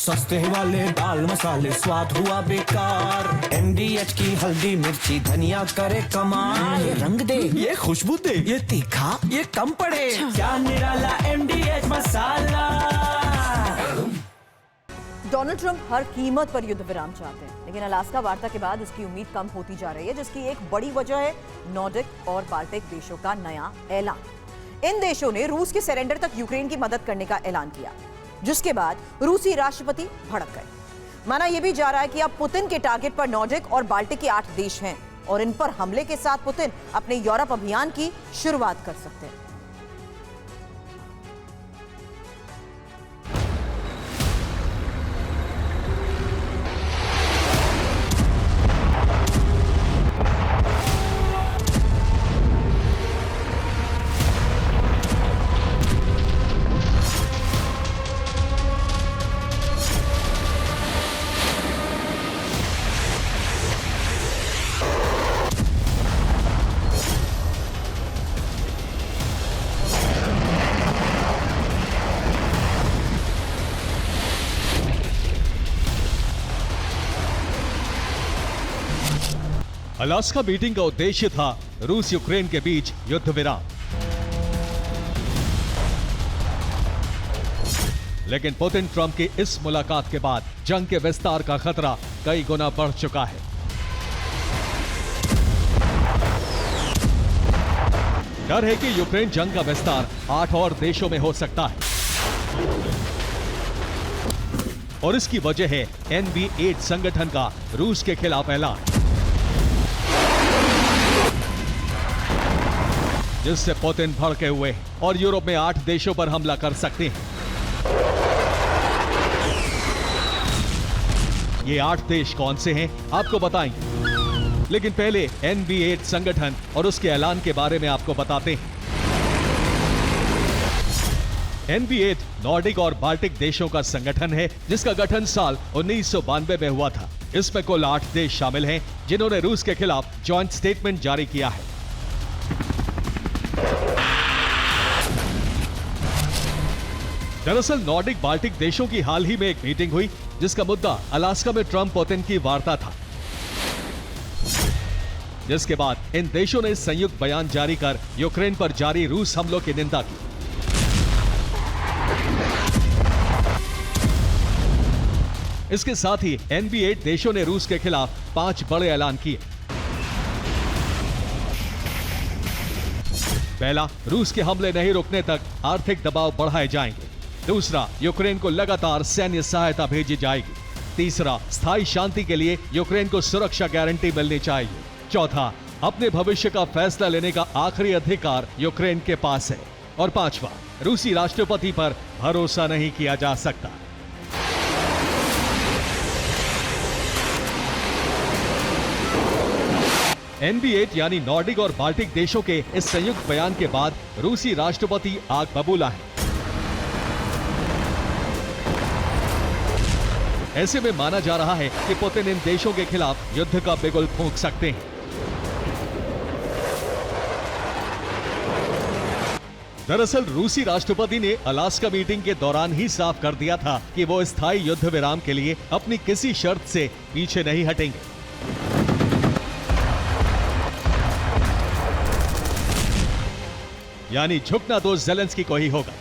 सस्ते वाले दाल मसाले स्वाद हुआ बेकार। MDH की हल्दी मिर्ची धनिया करे कमाल। ये रंग दे, ये खुशबू दे, ये तीखा, ये कम पड़े। क्या निराला MDH मसाला। डोनाल्ड ट्रंप हर कीमत पर युद्ध विराम चाहते हैं, लेकिन अलास्का वार्ता के बाद इसकी उम्मीद कम होती जा रही है, जिसकी एक बड़ी वजह है नॉर्डिक और बाल्टिक देशों का नया ऐलान। इन देशों ने रूस के सरेंडर तक यूक्रेन की मदद करने का ऐलान किया, जिसके बाद रूसी राष्ट्रपति भड़क गए। माना यह भी जा रहा है कि अब पुतिन के टारगेट पर नॉर्डिक और बाल्टिक के 8 देश हैं और इन पर हमले के साथ पुतिन अपने यूरोप अभियान की शुरुआत कर सकते हैं। अलास्का मीटिंग का उद्देश्य था रूस यूक्रेन के बीच युद्ध विराम, लेकिन पुतिन ट्रंप की इस मुलाकात के बाद जंग के विस्तार का खतरा कई गुना बढ़ चुका है। डर है कि यूक्रेन जंग का विस्तार 8 और देशों में हो सकता है और इसकी वजह है NB8 संगठन का रूस के खिलाफ ऐलान, जिससे पुतिन भड़के हुए और यूरोप में 8 देशों पर हमला कर सकते हैं। ये 8 देश कौन से हैं आपको बताएंगे, लेकिन पहले NB8 संगठन और उसके ऐलान के बारे में आपको बताते हैं। NB8 नॉर्डिक और बाल्टिक देशों का संगठन है, जिसका गठन साल 1992 में हुआ था। इसमें कुल 8 देश शामिल हैं, जिन्होंने रूस के खिलाफ जॉइंट स्टेटमेंट जारी किया है। दरअसल नॉर्डिक बाल्टिक देशों की हाल ही में एक मीटिंग हुई, जिसका मुद्दा अलास्का में ट्रंप पुतिन की वार्ता था, जिसके बाद इन देशों ने संयुक्त बयान जारी कर यूक्रेन पर जारी रूस हमलों की निंदा की। इसके साथ ही NB8 देशों ने रूस के खिलाफ 5 बड़े ऐलान किए। पहला, रूस के हमले नहीं रुकने तक आर्थिक दबाव बढ़ाए जाएंगे। दूसरा, यूक्रेन को लगातार सैन्य सहायता भेजी जाएगी। तीसरा, स्थायी शांति के लिए यूक्रेन को सुरक्षा गारंटी मिलनी चाहिए। चौथा, अपने भविष्य का फैसला लेने का आखिरी अधिकार यूक्रेन के पास है। और पांचवा, रूसी राष्ट्रपति पर भरोसा नहीं किया जा सकता। NB8 यानी नॉर्डिक और बाल्टिक देशों के इस संयुक्त बयान के बाद रूसी राष्ट्रपति आग बबूला है। ऐसे में माना जा रहा है कि पुतिन इन देशों के खिलाफ युद्ध का बिगुल फूंक सकते हैं। दरअसल रूसी राष्ट्रपति ने अलास्का मीटिंग के दौरान ही साफ कर दिया था कि वो स्थायी युद्ध विराम के लिए अपनी किसी शर्त से पीछे नहीं हटेंगे। यानी झुकना तो ज़ेलेंस्की को ही होगा।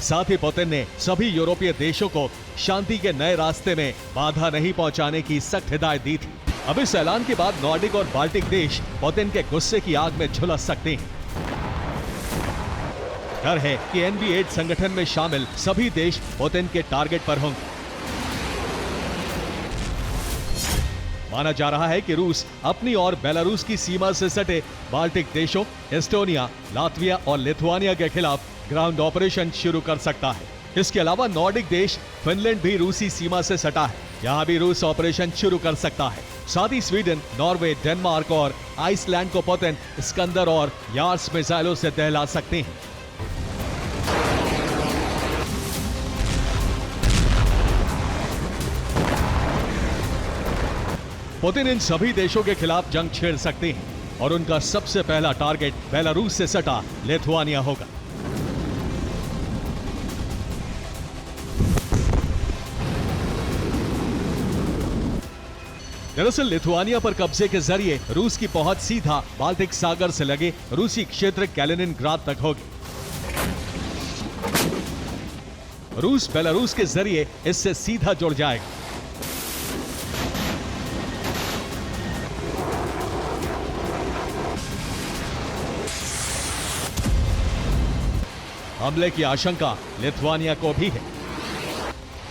साथ ही पुतिन ने सभी यूरोपीय देशों को शांति के नए रास्ते में बाधा नहीं पहुंचाने की सख्त हिदायत दी थी। अब इस ऐलान के बाद नॉर्डिक और बाल्टिक देश पुतिन के गुस्से की आग में झुलस सकते हैं। डर है कि NB8 संगठन में शामिल सभी देश पुतिन के टारगेट पर होंगे। माना जा रहा है कि रूस अपनी और बेलारूस की सीमा से सटे बाल्टिक देशों एस्टोनिया, लातविया और लिथुआनिया के खिलाफ ग्राउंड ऑपरेशन शुरू कर सकता है। इसके अलावा नॉर्डिक देश फिनलैंड भी रूसी सीमा से सटा है, यहाँ भी रूस ऑपरेशन शुरू कर सकता है। साथ ही स्वीडन, नॉर्वे, डेनमार्क और आइसलैंड को पुतिन स्कंदर और यार्स मिसाइलों से दहला सकते हैं। पुतिन इन सभी देशों के खिलाफ जंग छेड़ सकते हैं और उनका सबसे पहला टारगेट बेलारूस से सटा लिथुआनिया होगा। दरअसल लिथुआनिया पर कब्जे के जरिए रूस की पहुंच सीधा बाल्टिक सागर से लगे रूसी क्षेत्र कैलिनिनग्राड तक होगी। रूस बेलारूस के जरिए इससे सीधा जुड़ जाएगा। हमले की आशंका लिथुआनिया को भी है।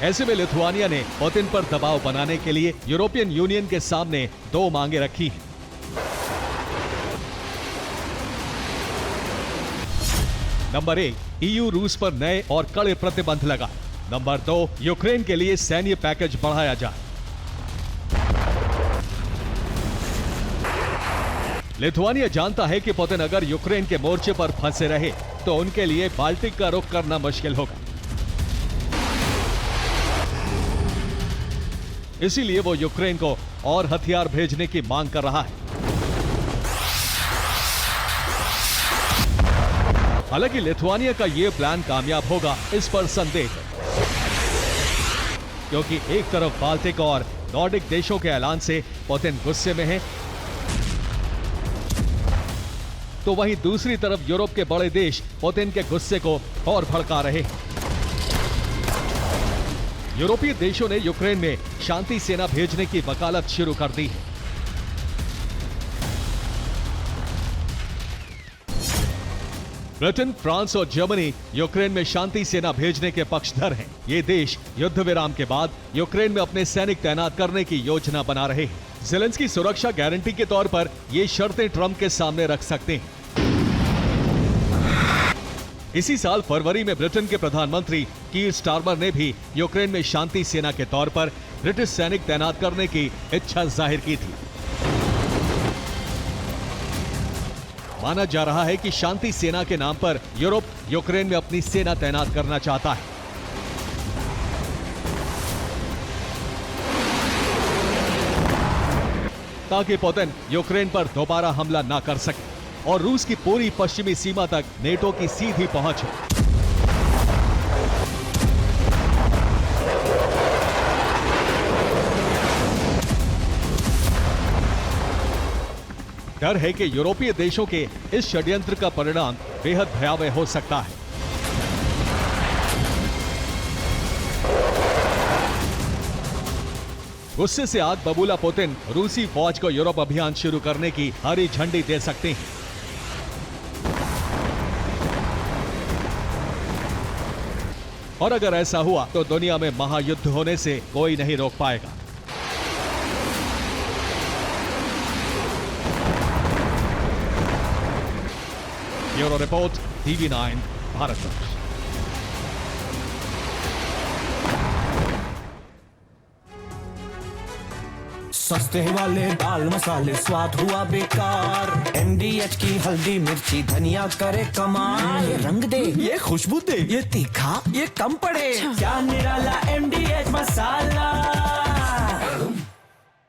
ऐसे में लिथुआनिया ने पुतिन पर दबाव बनाने के लिए यूरोपियन यूनियन के सामने 2 मांगे रखी हैं। नंबर 1, ईयू रूस पर नए और कड़े प्रतिबंध लगा। नंबर 2, यूक्रेन के लिए सैन्य पैकेज बढ़ाया जाए। लिथुआनिया जानता है कि पुतिन अगर यूक्रेन के मोर्चे पर फंसे रहे तो उनके लिए बाल्टिक का रुख करना मुश्किल होगा। इसीलिए वो यूक्रेन को और हथियार भेजने की मांग कर रहा है। हालांकि लिथुआनिया का यह प्लान कामयाब होगा, इस पर संदेह है, क्योंकि एक तरफ बाल्टिक और नॉर्डिक देशों के ऐलान से पुतिन गुस्से में है, तो वहीं दूसरी तरफ यूरोप के बड़े देश पुतिन के गुस्से को और भड़का रहे हैं। यूरोपीय देशों ने यूक्रेन में शांति सेना भेजने की वकालत शुरू कर दी है। ब्रिटेन, फ्रांस और जर्मनी यूक्रेन में शांति सेना भेजने के पक्षधर हैं। ये देश युद्ध विराम के बाद यूक्रेन में अपने सैनिक तैनात करने की योजना बना रहे हैं। ज़ेलेंस्की सुरक्षा गारंटी के तौर पर ये शर्तें ट्रंप के सामने रख सकते हैं। इसी साल फरवरी में ब्रिटेन के प्रधानमंत्री कीर स्टारमर ने भी यूक्रेन में शांति सेना के तौर पर ब्रिटिश सैनिक तैनात करने की इच्छा जाहिर की थी। माना जा रहा है कि शांति सेना के नाम पर यूरोप यूक्रेन में अपनी सेना तैनात करना चाहता है। ताकि पुतिन यूक्रेन पर दोबारा हमला ना कर सके और रूस की पूरी पश्चिमी सीमा तक नेटो की सीधी पहुंच हो। डर है कि यूरोपीय देशों के इस षड्यंत्र का परिणाम बेहद भयावह हो सकता है। गुस्से से आग बबूला पुतिन रूसी फौज को यूरोप अभियान शुरू करने की हरी झंडी दे सकते हैं। और अगर ऐसा हुआ तो दुनिया में महायुद्ध होने से कोई नहीं रोक पाएगा। Bureau report, TV9 Bharatvarsh. सस्ते वाले दाल मसाले स्वाद हुआ बेकार। MDH की हल्दी मिर्ची धनिया करे कमाल। ये रंग दे, ये खुशबू दे, ये तीखा, ये कम पड़े। क्या निराला MDH मसाला।